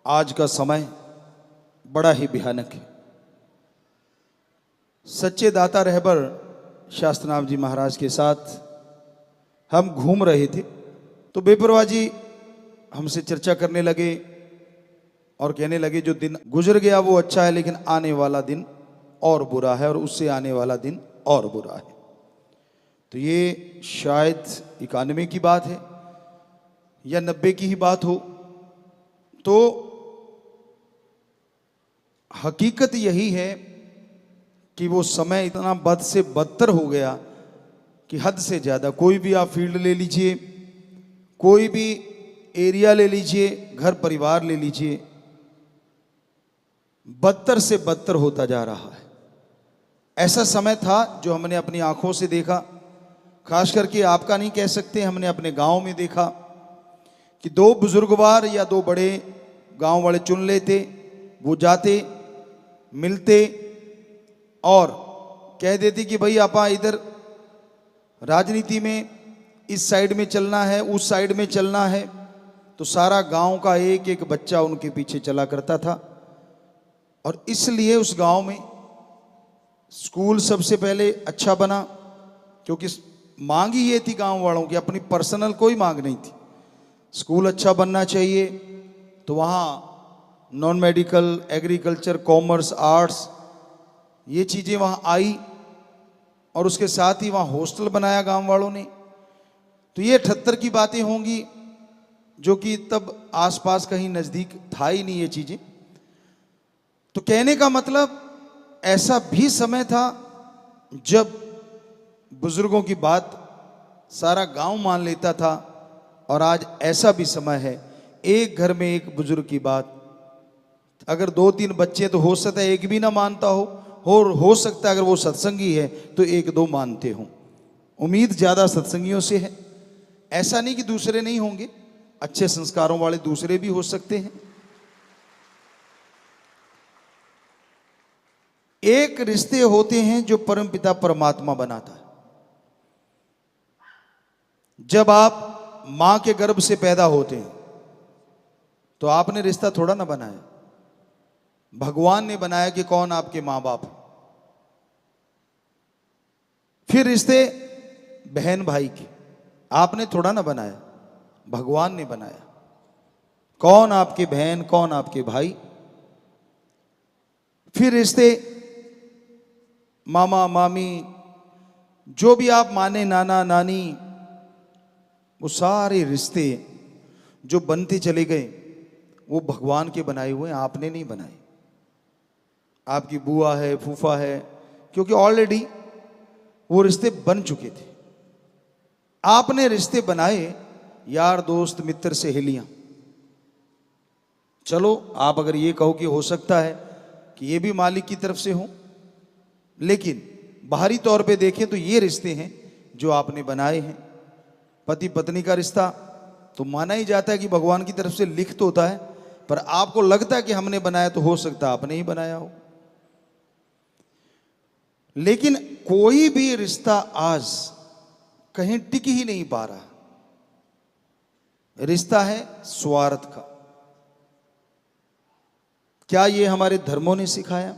आज का समय बड़ा ही भयानक है। सच्चे दाता रहबर शास्त्रनाथ जी महाराज के साथ हम घूम रहे थे तो बेपरवाह जी हमसे चर्चा करने लगे और कहने लगे जो दिन गुजर गया वो अच्छा है, लेकिन आने वाला दिन और बुरा है और उससे आने वाला दिन और बुरा है। तो ये शायद 91 की बात है या 90 की ही बात हो। तो हकीकत यही है कि वो समय इतना बद से बदतर हो गया कि हद से ज़्यादा। कोई भी आप फील्ड ले लीजिए, कोई भी एरिया ले लीजिए, घर परिवार ले लीजिए, बदतर से बदतर होता जा रहा है। ऐसा समय था जो हमने अपनी आंखों से देखा, खास करके आपका नहीं कह सकते, हमने अपने गांव में देखा कि दो बुजुर्गवार या दो बड़े गांव वाले चुन लेते, वो जाते मिलते और कह देते कि भाई आपा इधर राजनीति में इस साइड में चलना है, उस साइड में चलना है। तो सारा गांव का एक एक बच्चा उनके पीछे चला करता था। और इसलिए उस गांव में स्कूल सबसे पहले अच्छा बना, क्योंकि मांग ही ये थी गांव वालों की, अपनी पर्सनल कोई मांग नहीं थी। स्कूल अच्छा बनना चाहिए, तो वहाँ non medical, agriculture, commerce, arts ये चीज़ें वहाँ आई और उसके साथ ही वहाँ हॉस्टल बनाया गांव वालों ने। तो ये 78 की बातें होंगी, जो कि तब आसपास कहीं नज़दीक था ही नहीं ये चीज़ें। तो कहने का मतलब ऐसा भी समय था जब बुजुर्गों की बात सारा गांव मान लेता था, और आज ऐसा भी समय है एक घर में एक बुजुर्ग की बात, अगर 2-3 बच्चे तो हो सकता है एक भी ना मानता हो, और हो सकता है अगर वो सत्संगी है तो 1-2 मानते हों। उम्मीद ज़्यादा सत्संगियों से है, ऐसा नहीं कि दूसरे नहीं होंगे, अच्छे संस्कारों वाले दूसरे भी हो सकते हैं। एक रिश्ते होते हैं जो परमपिता परमात्मा बनाता है। जब आप मां के गर्भ से पैदा होते हैं तो आपने रिश्ता थोड़ा ना बनाया, भगवान ने बनाया कि कौन आपके मां बाप है। फिर रिश्ते बहन भाई के आपने थोड़ा ना बनाया, भगवान ने बनाया। कौन आपके बहन, कौन आपके भाई। फिर रिश्ते मामा मामी, जो भी आप माने, नाना नानी, वो सारे रिश्ते जो बनते चले गए वो भगवान के बनाए हुए, आपने नहीं बनाए। आपकी बुआ है, फूफा है, क्योंकि ऑलरेडी वो रिश्ते बन चुके थे। आपने रिश्ते बनाए यार दोस्त, मित्र, सहेलियां। चलो आप अगर ये कहो कि हो सकता है कि ये भी मालिक की तरफ से हो, लेकिन बाहरी तौर पे देखें तो ये रिश्ते हैं जो आपने बनाए हैं। पति पत्नी का रिश्ता तो माना ही जाता है कि भगवान की तरफ से लिखित होता है, पर आपको लगता है कि हमने बनाया, तो हो सकता है आपने ही बनाया हो। लेकिन कोई भी रिश्ता आज कहीं टिक ही नहीं पा रहा। रिश्ता है स्वार्थ का। क्या ये हमारे धर्मों ने सिखाया?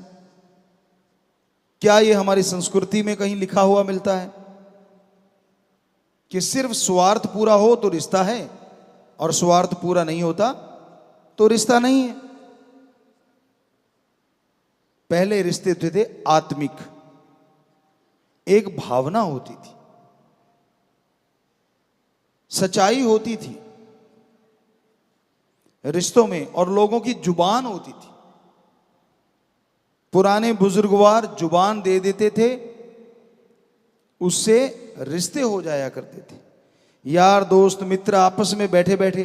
क्या ये हमारी संस्कृति में कहीं लिखा हुआ मिलता है कि सिर्फ स्वार्थ पूरा हो तो रिश्ता है, और स्वार्थ पूरा नहीं होता तो रिश्ता नहीं है? पहले रिश्ते थे आत्मिक, एक भावना होती थी, सच्चाई होती थी रिश्तों में, और लोगों की जुबान होती थी। पुराने बुजुर्गवार जुबान दे देते थे, उससे रिश्ते हो जाया करते थे। यार दोस्त मित्र आपस में बैठे बैठे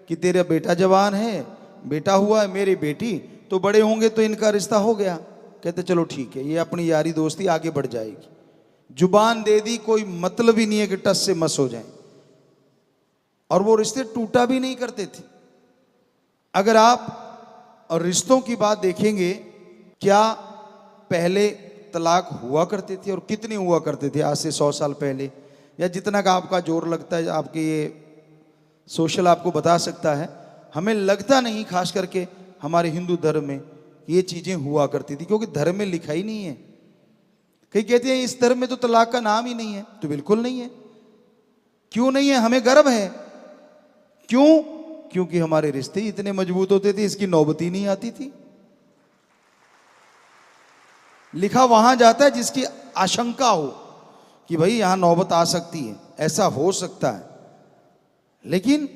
कि तेरा बेटा जवान है, बेटा हुआ है, मेरी बेटी तो बड़े होंगे तो इनका रिश्ता हो गया। कहते चलो ठीक है, ये अपनी यारी दोस्ती आगे बढ़ जाएगी। जुबान दे दी, कोई मतलब ही नहीं है कि टस से मस हो जाए, और वो रिश्ते टूटा भी नहीं करते थे। अगर आप और रिश्तों की बात देखेंगे, क्या पहले तलाक हुआ करते थे और कितने हुआ करते थे आज से 100 साल पहले, या जितना का आपका जोर लगता है, आपके ये सोशल आपको बता सकता है, हमें लगता नहीं, खास करके हमारे हिंदू धर्म में ये चीजें हुआ करती थी, क्योंकि धर्म में लिखा ही नहीं है। कई कहते हैं इस धर्म में तो तलाक का नाम ही नहीं है, तो बिल्कुल नहीं है। क्यों नहीं है? हमें गर्व है। क्यों? क्योंकि हमारे रिश्ते इतने मजबूत होते थे, इसकी नौबत ही नहीं आती थी। लिखा वहां जाता है जिसकी आशंका हो कि भाई यहां नौबत आ सकती है, ऐसा हो सकता है, लेकिन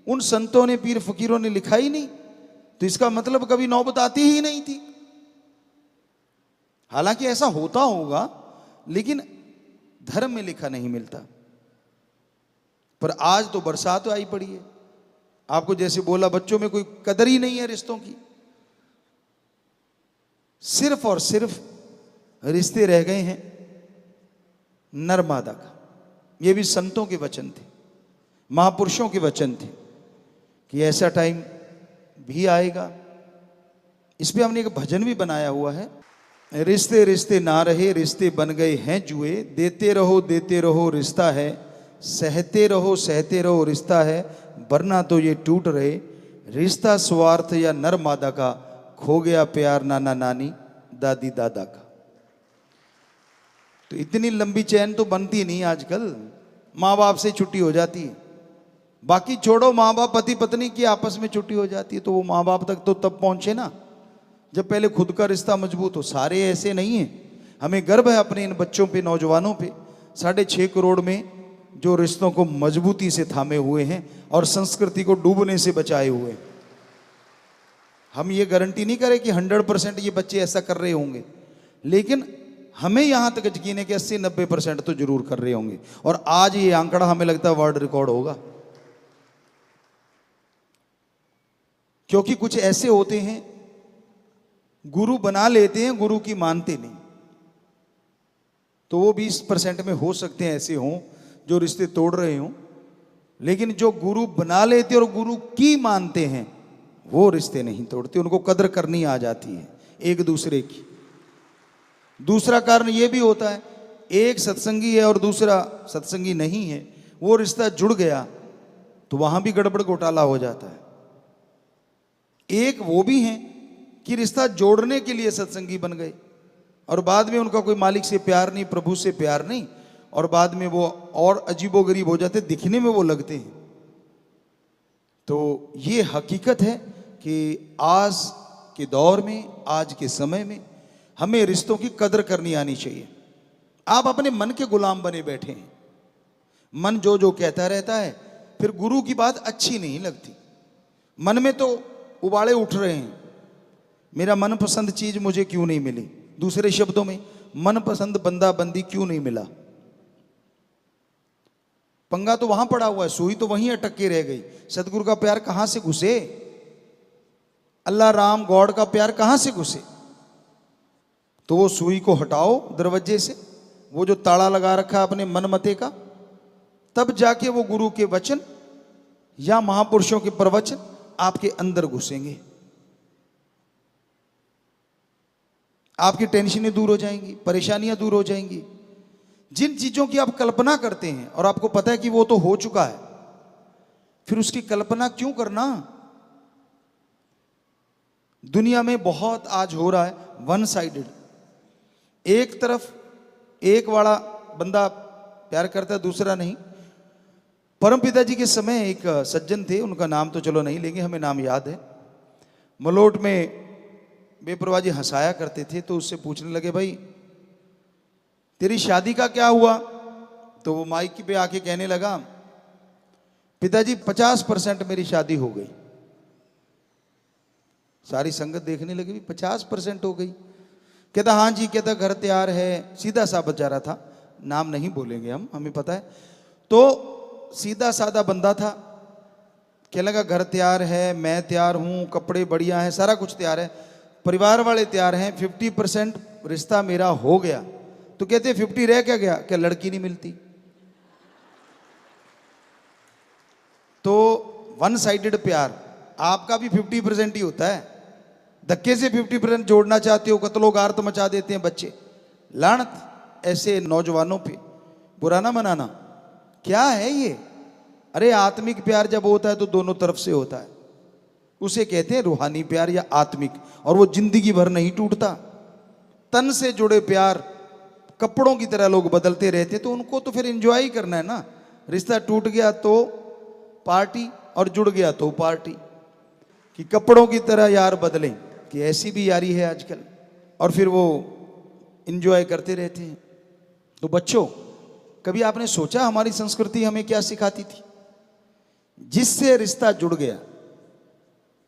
उन संतों ने, पीर फकीरों ने लिखा ही नहीं, तो इसका मतलब कभी नौबत आती ही नहीं थी। हालांकि ऐसा होता होगा, लेकिन धर्म में लिखा नहीं मिलता। पर आज तो बरसात आई पड़ी है। आपको जैसे बोला, बच्चों में कोई कदर ही नहीं है रिश्तों की। सिर्फ और सिर्फ रिश्ते रह गए हैं नर मादा का। ये भी संतों के वचन थे, महापुरुषों के वचन थे कि ऐसा टाइम भी आएगा। इस पे हमने एक भजन भी बनाया हुआ है। रिश्ते रिश्ते ना रहे, रिश्ते बन गए हैं जुए, देते रहो रिश्ता है, सहते रहो रिश्ता है, वरना तो ये टूट रहे। रिश्ता स्वार्थ या नर मादा का, खो गया प्यार नाना नानी दादी दादा का। तो इतनी लंबी चैन तो बनती नहीं आजकल, माँ बाप से छुट्टी हो जाती है। बाकी छोड़ो, माँ बाप पति पत्नी की आपस में छुट्टी हो जाती है, तो वो माँ बाप तक तो तब पहुंचे ना जब पहले खुद का रिश्ता मजबूत हो। सारे ऐसे नहीं है। हमें गर्व है अपने इन बच्चों पे, नौजवानों पे, 6.5 करोड़ में जो रिश्तों को मजबूती से थामे हुए हैं और संस्कृति को डूबने से बचाए हुए हैं। हम ये गारंटी नहीं करें कि 100% ये बच्चे ऐसा कर रहे होंगे, लेकिन हमें यहां तक यकीन है कि 80-90% तो जरूर कर रहे होंगे। और आज ये आंकड़ा हमें लगता है वर्ल्ड रिकॉर्ड होगा, क्योंकि कुछ ऐसे होते हैं गुरु बना लेते हैं, गुरु की मानते नहीं। तो वो 20% में हो सकते हैं ऐसे हों जो रिश्ते तोड़ रहे हों, लेकिन जो गुरु बना लेते और गुरु की मानते हैं वो रिश्ते नहीं तोड़ते। उनको कदर करनी आ जाती है एक दूसरे की। दूसरा कारण ये भी होता है, एक सत्संगी है और दूसरा सत्संगी नहीं है, वो रिश्ता जुड़ गया तो वहां भी गड़बड़ घोटाला हो जाता है। एक वो भी हैं कि रिश्ता जोड़ने के लिए सत्संगी बन गए और बाद में उनका कोई मालिक से प्यार नहीं, प्रभु से प्यार नहीं, और बाद में वो और अजीबोगरीब हो जाते, दिखने में वो लगते हैं। तो ये हकीकत है कि आज के दौर में, आज के समय में हमें रिश्तों की कदर करनी आनी चाहिए। आप अपने मन के गुलाम बने बैठे हैं, मन जो जो कहता रहता है, फिर गुरु की बात अच्छी नहीं लगती। मन में तो उबाले उठ रहे हैं, मेरा मनपसंद चीज मुझे क्यों नहीं मिली, दूसरे शब्दों में मनपसंद बंदा बंदी क्यों नहीं मिला। पंगा तो वहां पड़ा हुआ है, सुई तो वहीं अटक के रह गई। सतगुरु का प्यार कहां से घुसे, अल्लाह राम गॉड का प्यार कहां से घुसे। तो वो सुई को हटाओ दरवाजे से, वो जो ताला लगा रखा है अपने मन मते का, तब जाके वो गुरु के वचन या महापुरुषों के प्रवचन आपके अंदर घुसेंगे। आपकी टेंशनें दूर हो जाएंगी, परेशानियां दूर हो जाएंगी। जिन चीजों की आप कल्पना करते हैं और आपको पता है कि वो तो हो चुका है, फिर उसकी कल्पना क्यों करना। दुनिया में बहुत आज हो रहा है वन साइडेड। एक तरफ एक वाला बंदा प्यार करता है, दूसरा नहीं। परमपिता जी के समय एक सज्जन थे, उनका नाम तो चलो नहीं लेंगे, हमें नाम याद है। मलोट में बेपरवाह जी हंसाया करते थे, तो उससे पूछने लगे, भाई तेरी शादी का क्या हुआ। तो वो माइक पे आके कहने लगा, पिताजी 50% मेरी शादी हो गई। सारी संगत देखने लगी, 50% हो गई। कहता हाँ जी, कहता घर तैयार है। सीधा सा बेचारा था, नाम नहीं बोलेंगे हम, हमें पता है। तो सीधा साधा बंदा था, कहने लगा घर तैयार है, मैं तैयार हूं, कपड़े बढ़िया हैं, सारा कुछ तैयार है, परिवार वाले तैयार हैं, 50% रिश्ता मेरा हो गया। तो कहते 50 रह क्या गया, क्या लड़की नहीं मिलती। तो वन साइडेड प्यार, आपका भी 50% ही होता है। धक्के से 50% जोड़ना चाहते हो, कत्लो गार तो मचा देते हैं बच्चे। लानत ऐसे नौजवानों पे, बुरा ना मनाना। क्या है ये? अरे आत्मिक प्यार जब होता है तो दोनों तरफ से होता है। उसे कहते हैं रूहानी प्यार या आत्मिक, और वो जिंदगी भर नहीं टूटता। तन से जुड़े प्यार कपड़ों की तरह लोग बदलते रहते, तो उनको तो फिर एंजॉय ही करना है ना। रिश्ता टूट गया तो पार्टी और जुड़ गया तो पार्टी, कि कपड़ों की तरह यार बदलें, कि ऐसी भी यारी है आजकल, और फिर वो एंजॉय करते रहते हैं। तो बच्चों, कभी आपने सोचा हमारी संस्कृति हमें क्या सिखाती थी? जिससे रिश्ता जुड़ गया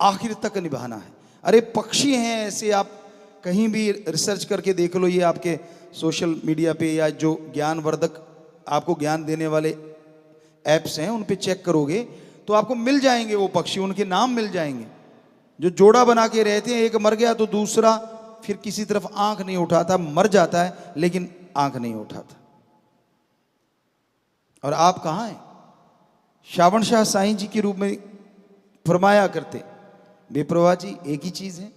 आखिर तक निभाना है। अरे पक्षी हैं ऐसे, आप कहीं भी रिसर्च करके देख लो, ये आपके सोशल मीडिया पे या जो ज्ञानवर्धक आपको ज्ञान देने वाले ऐप्स हैं उन पे चेक करोगे तो आपको मिल जाएंगे वो पक्षी, उनके नाम मिल जाएंगे, जो जोड़ा बना के रहते हैं। एक मर गया तो दूसरा फिर किसी तरफ आंख नहीं उठाता, मर जाता है लेकिन आंख नहीं उठाता। और आप कहाँ हैं? श्रावण शाह साईं जी के रूप में फरमाया करते, बेप्रवाह जी एक ही चीज है,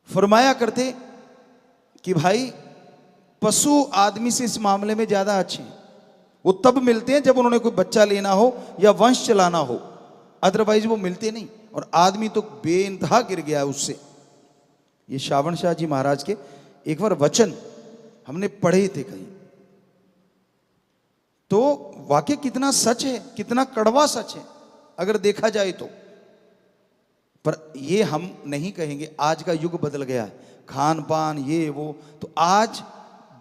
फरमाया करते कि भाई पशु आदमी से इस मामले में ज्यादा अच्छे हैं। वो तब मिलते हैं जब उन्होंने कोई बच्चा लेना हो या वंश चलाना हो, अदरवाइज वो मिलते नहीं। और आदमी तो बेइंतहा गिर गया है उससे। ये श्रावण शाह जी महाराज के एक बार वचन हमने पढ़े थे कहीं, तो वाकई कितना सच है, कितना कड़वा सच है अगर देखा जाए तो। पर ये हम नहीं कहेंगे, आज का युग बदल गया है, खान पान ये वो। तो आज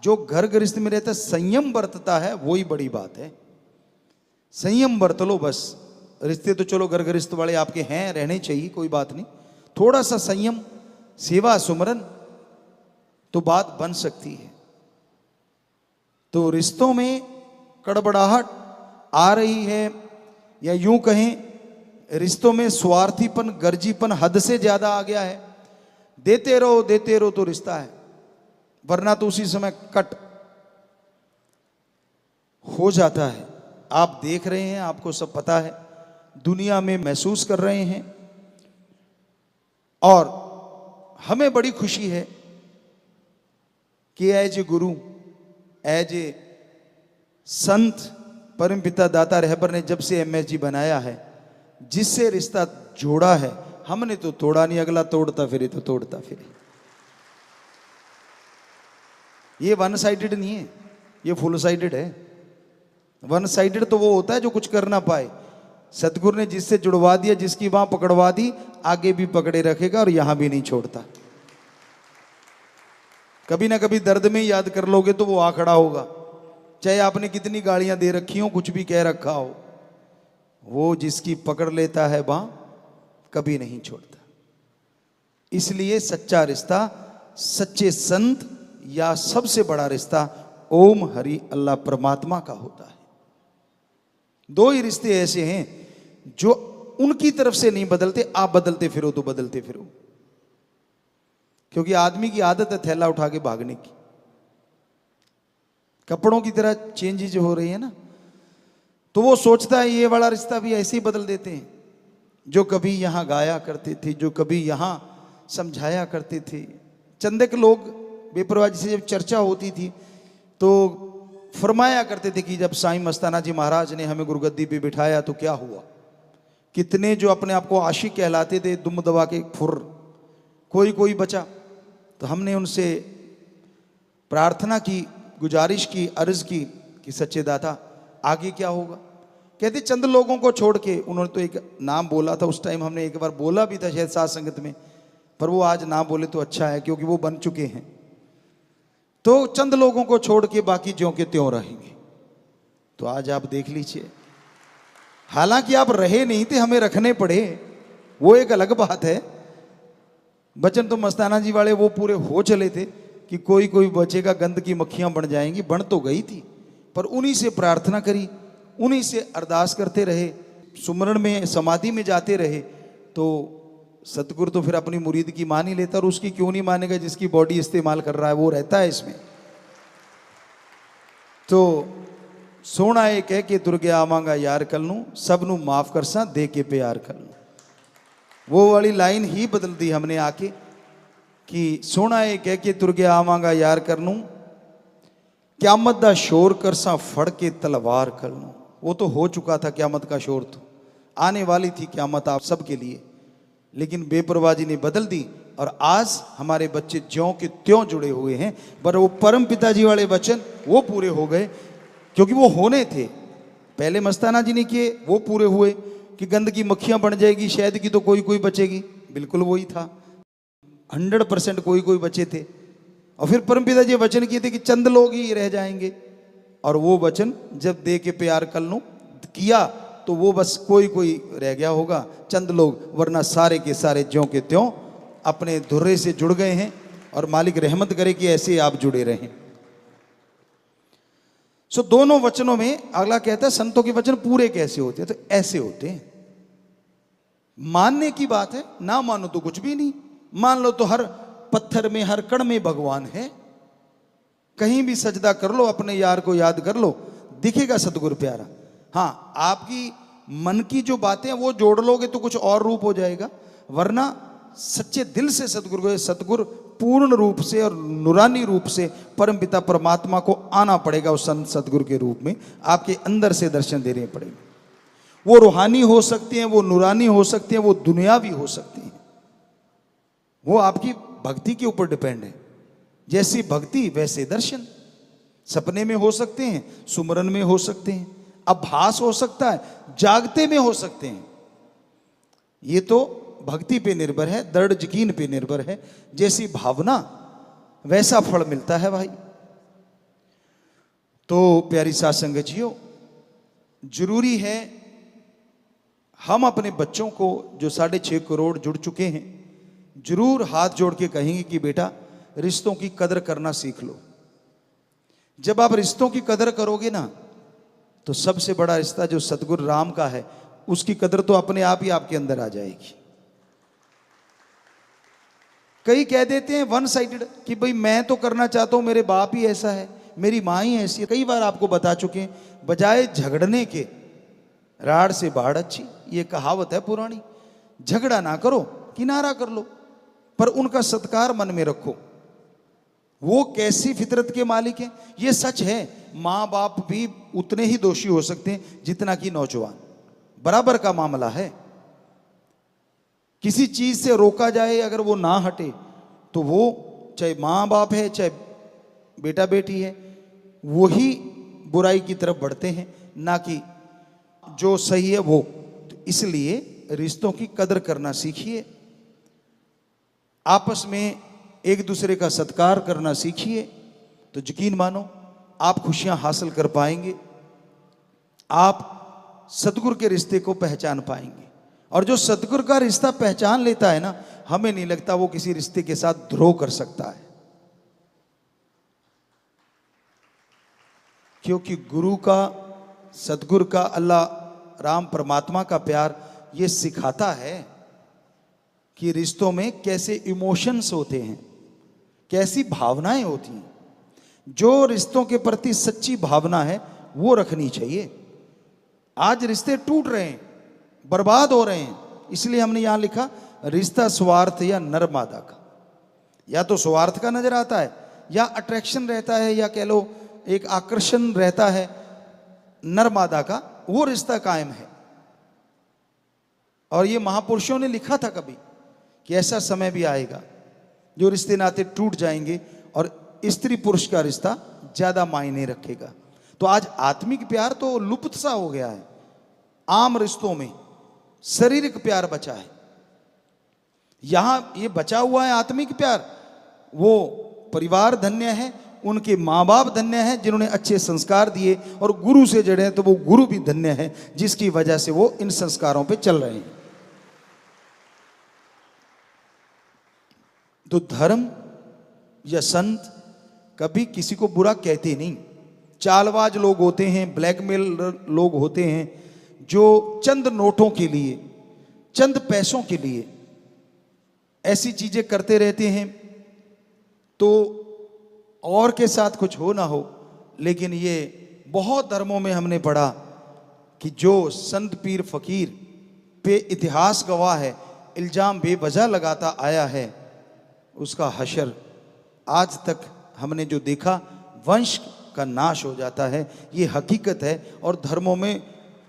जो घर गृहस्थ में रहता है, संयम बरतता है, वही बड़ी बात है। संयम बरत लो बस। रिश्ते तो चलो घर गृहस्थ वाले आपके हैं, रहने चाहिए, कोई बात नहीं। थोड़ा सा संयम, सेवा सुमरन, तो बात बन सकती है। तो रिश्तों में कड़बड़ाहट आ रही है, या यूं कहें रिश्तों में स्वार्थीपन, गर्जीपन हद से ज्यादा आ गया है। देते रहो तो रिश्ता है, वरना तो उसी समय कट हो जाता है। आप देख रहे हैं, आपको सब पता है, दुनिया में महसूस कर रहे हैं। और हमें बड़ी खुशी है कि as a Guru, as a संत, परमपिता दाता रहबर ने जब से एमएसजी बनाया है, जिससे रिश्ता जोड़ा है, हमने तो तोड़ा नहीं, अगला तोड़ता फिरे तो तोड़ता फिरे। ये वन साइडेड नहीं है, ये फुल साइडेड है। वन साइडेड तो वो होता है जो कुछ कर ना पाए। सतगुरु ने जिससे जुड़वा दिया, जिसकी वहां पकड़वा दी, आगे भी पकड़े रखेगा और यहां भी नहीं छोड़ता। कभी ना कभी दर्द में याद कर लोगे तो वो आ खड़ा होगा, चाहे आपने कितनी गालियां दे रखी हो, कुछ भी कह रखा हो। वो जिसकी पकड़ लेता है वहां कभी नहीं छोड़ता। इसलिए सच्चा रिश्ता, सच्चे संत या सबसे बड़ा रिश्ता ओम हरि अल्लाह परमात्मा का होता है। दो ही रिश्ते ऐसे हैं जो उनकी तरफ से नहीं बदलते, आप बदलते फिरो तो बदलते फिरो। क्योंकि आदमी की आदत है थैला उठा के भागने की। कपड़ों की तरह चेंजेज हो रही है ना, तो वो सोचता है ये वाला रिश्ता भी ऐसे ही बदल देते हैं। जो कभी यहां गाया करते थे, जो कभी यहां समझाया करते थे, चंदे के लोग बेपरवाह जी से जब चर्चा होती थी तो फरमाया करते थे कि जब साईं मस्ताना जी महाराज ने हमें गुरुगद्दी पे बिठाया तो क्या हुआ। कितने जो अपने आप को आशिक कहलाते थे, दुम दबा के फुर, कोई बचा। तो हमने उनसे प्रार्थना की, गुजारिश की, अर्ज की कि सच्चे दाता आगे क्या होगा। कहते चंद लोगों को छोड़ के, उन्होंने तो एक नाम बोला था उस टाइम, हमने एक बार बोला भी था शायद साथ संगत में, पर वो आज ना बोले तो अच्छा है क्योंकि वो बन चुके हैं। तो चंद लोगों को छोड़ के बाकी ज्यों के त्यों रहेंगे। तो आज आप देख लीजिए, हालांकि आप रहे नहीं थे, हमें रखने पड़े, वो एक अलग बात है। वचन तो मस्ताना जी वाले वो पूरे हो चले थे कि कोई बचेगा, गंद की मक्खियां बन जाएंगी, बन तो गई थी। पर उन्हीं से प्रार्थना करी, उन्हीं से अरदास करते रहे, सुमरण में समाधि में जाते रहे। तो सतगुरु तो फिर अपनी मुरीद की मान ही लेता, और उसकी क्यों नहीं मानेगा जिसकी बॉडी इस्तेमाल कर रहा है, वो रहता है इसमें। तो सोना ये कह के तुर गया आवांगा यार कल नू, सब नू माफ कर सा दे के प्यार कर लूं। वो वाली लाइन ही बदल दी हमने आके कि सोना ये कह के तुर गया आवांगा यार कर लूं, क्यामत दा शोर कर सा फड़ के तलवार कर लूं। वो तो हो चुका था क्यामत का शोर, तो आने वाली थी क्यामत आप सबके लिए, लेकिन बेपरवाही ने बदल दी और आज हमारे बच्चे ज्यों के त्यों जुड़े हुए हैं। पर वो परम पिताजी वाले वचन वो पूरे हो गए, क्योंकि वो होने थे। पहले मस्ताना जी ने किए, वो पूरे हुए कि गंदगी मक्खियां बन जाएगी, शहद की तो कोई कोई बचेगी, बिल्कुल वही था। 100% कोई कोई बचे थे। और फिर परम पिताजी वचन किए थे कि चंद लोग ही रह जाएंगे, और वो वचन जब दे के प्यार कल किया तो वो बस कोई कोई रह गया होगा, चंद लोग, वरना सारे के सारे ज्यों के त्यों अपने धुर्रे से जुड़ गए हैं। और मालिक रहमत करे कि ऐसे आप जुड़े रहें। सो दोनों वचनों में अगला कहता है संतों के वचन पूरे कैसे होते हैं, तो ऐसे होते हैं। मानने की बात है, ना मानो तो कुछ भी नहीं, मान लो तो हर पत्थर में हर कण में भगवान है। कहीं भी सजदा कर लो, अपने यार को याद कर लो, दिखेगा सतगुरु प्यारा। हाँ, आपकी मन की जो बातें हैं वो जोड़ लोगे तो कुछ और रूप हो जाएगा, वरना सच्चे दिल से सतगुरु पूर्ण रूप से और नूरानी रूप से परमपिता परमात्मा को आना पड़ेगा। उस संत सतगुरु के रूप में आपके अंदर से दर्शन देने पड़ेंगे। वो रूहानी हो सकते हैं, वो नूरानी हो सकते हैं, वो दुनियावी हो सकते हैं। वो आपकी भक्ति के ऊपर डिपेंड है। जैसी भक्ति वैसे दर्शन। सपने में हो सकते हैं, सुमरन में हो सकते हैं, आभास हो सकता है, जागते में हो सकते हैं। ये तो भक्ति पे निर्भर है, दृढ़ यकीन पे निर्भर है। जैसी भावना वैसा फल मिलता है भाई। तो प्यारी साध संगत जियो, जरूरी है हम अपने बच्चों को जो 6.5 करोड़ जुड़ चुके हैं, जरूर हाथ जोड़ के कहेंगे कि बेटा रिश्तों की कदर करना सीख लो। जब आप रिश्तों की कदर करोगे ना, तो सबसे बड़ा रिश्ता जो सतगुरु राम का है, उसकी कदर तो अपने आप ही आपके अंदर आ जाएगी। कई कह देते हैं वन साइडेड कि भाई मैं तो करना चाहता हूं, मेरे बाप ही ऐसा है, मेरी माँ ही ऐसी है। कई बार आपको बता चुके हैं, बजाय झगड़ने के राड़ से बाढ़ अच्छी, ये कहावत है पुरानी। झगड़ा ना करो, किनारा कर लो, पर उनका सत्कार मन में रखो। वो कैसी फितरत के मालिक हैं, ये सच है। माँ बाप भी उतने ही दोषी हो सकते हैं जितना कि नौजवान, बराबर का मामला है। किसी चीज से रोका जाए, अगर वो ना हटे, तो वो चाहे माँ बाप है चाहे बेटा बेटी है, वही बुराई की तरफ बढ़ते हैं, ना कि जो सही है वो। तो इसलिए रिश्तों की कदर करना सीखिए, आपस में एक दूसरे का सत्कार करना सीखिए, तो यकीन मानो आप खुशियां हासिल कर पाएंगे। आप सतगुरु के रिश्ते को पहचान पाएंगे। और जो सतगुरु का रिश्ता पहचान लेता है ना, हमें नहीं लगता वो किसी रिश्ते के साथ द्रोह कर सकता है। क्योंकि गुरु का, सतगुरु का, अल्लाह राम परमात्मा का प्यार ये सिखाता है कि रिश्तों में कैसे इमोशंस होते हैं, कैसी भावनाएं होती हैं। जो रिश्तों के प्रति सच्ची भावना है वो रखनी चाहिए। आज रिश्ते टूट रहे हैं, बर्बाद हो रहे हैं, इसलिए हमने यहां लिखा रिश्ता स्वार्थ या नर मादा का। या तो स्वार्थ का नजर आता है, या अट्रैक्शन रहता है, या कह लो एक आकर्षण रहता है नर मादा का, वो रिश्ता कायम है। और ये महापुरुषों ने लिखा था कभी कि ऐसा समय भी आएगा जो रिश्ते नाते टूट जाएंगे और स्त्री पुरुष का रिश्ता ज्यादा मायने रखेगा। तो आज आत्मिक प्यार तो लुप्त सा हो गया है। आम रिश्तों में शारीरिक प्यार बचा है। यहां ये बचा हुआ है आत्मिक प्यार। वो परिवार धन्य है, उनके माँ बाप धन्य हैं जिन्होंने अच्छे संस्कार दिए, और गुरु से जड़े हैं तो वो गुरु भी धन्य है जिसकी वजह से वो इन संस्कारों पे चल रहे हैं। तो धर्म या संत कभी किसी को बुरा कहते नहीं। चालबाज लोग होते हैं, ब्लैकमेल लोग होते हैं, जो चंद नोटों के लिए, चंद पैसों के लिए ऐसी चीजें करते रहते हैं। तो और के साथ कुछ हो ना हो, लेकिन ये बहुत धर्मों में हमने पढ़ा कि जो संत पीर फकीर पे इतिहास गवाह है, इल्जाम बेवजह लगाता आया है, उसका हशर आज तक हमने जो देखा, वंश का नाश हो जाता है। ये हकीकत है। और धर्मों में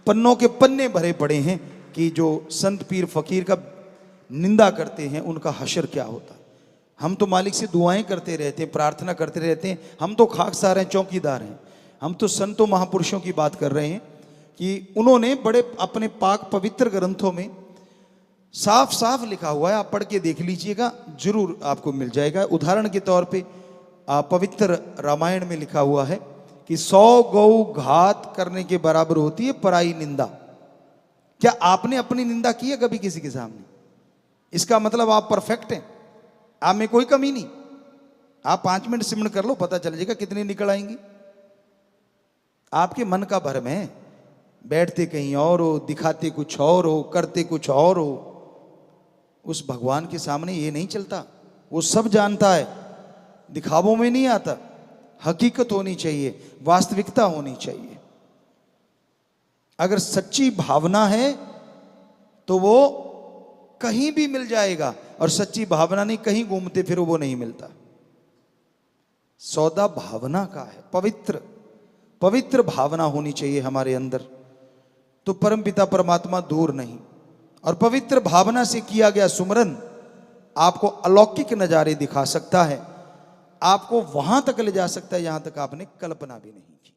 पन्नों के पन्ने भरे पड़े हैं कि जो संत पीर फकीर का निंदा करते हैं उनका हशर क्या होता है। हम तो मालिक से दुआएं करते रहते हैं, प्रार्थना करते रहते हैं, हम तो खाकसार हैं, चौकीदार हैं। हम तो संतों महापुरुषों की बात कर रहे हैं कि उन्होंने बड़े अपने पाक पवित्र ग्रंथों में साफ साफ लिखा हुआ है, आप पढ़ के देख लीजिएगा, जरूर आपको मिल जाएगा। उदाहरण के तौर पे पवित्र रामायण में लिखा हुआ है कि 100 गौ घात करने के बराबर होती है पराई निंदा। क्या आपने अपनी निंदा की है कभी किसी के सामने? इसका मतलब आप परफेक्ट हैं, आप में कोई कमी नहीं। आप 5 मिनट सिमरण कर लो, पता चल जाएगा कितनी निकल आएंगी। आपके मन का भ्रम है, बैठते कहीं और हो, दिखाते कुछ और हो, करते कुछ और हो। उस भगवान के सामने ये नहीं चलता, वो सब जानता है, दिखावों में नहीं आता। हकीकत होनी चाहिए, वास्तविकता होनी चाहिए। अगर सच्ची भावना है तो वो कहीं भी मिल जाएगा, और सच्ची भावना नहीं, कहीं घूमते फिरो वो नहीं मिलता। सौदा भावना का है, पवित्र पवित्र भावना होनी चाहिए हमारे अंदर, तो परमपिता परमात्मा दूर नहीं। और पवित्र भावना से किया गया सुमरन आपको अलौकिक नजारे दिखा सकता है, आपको वहां तक ले जा सकता है जहां तक आपने कल्पना भी नहीं की।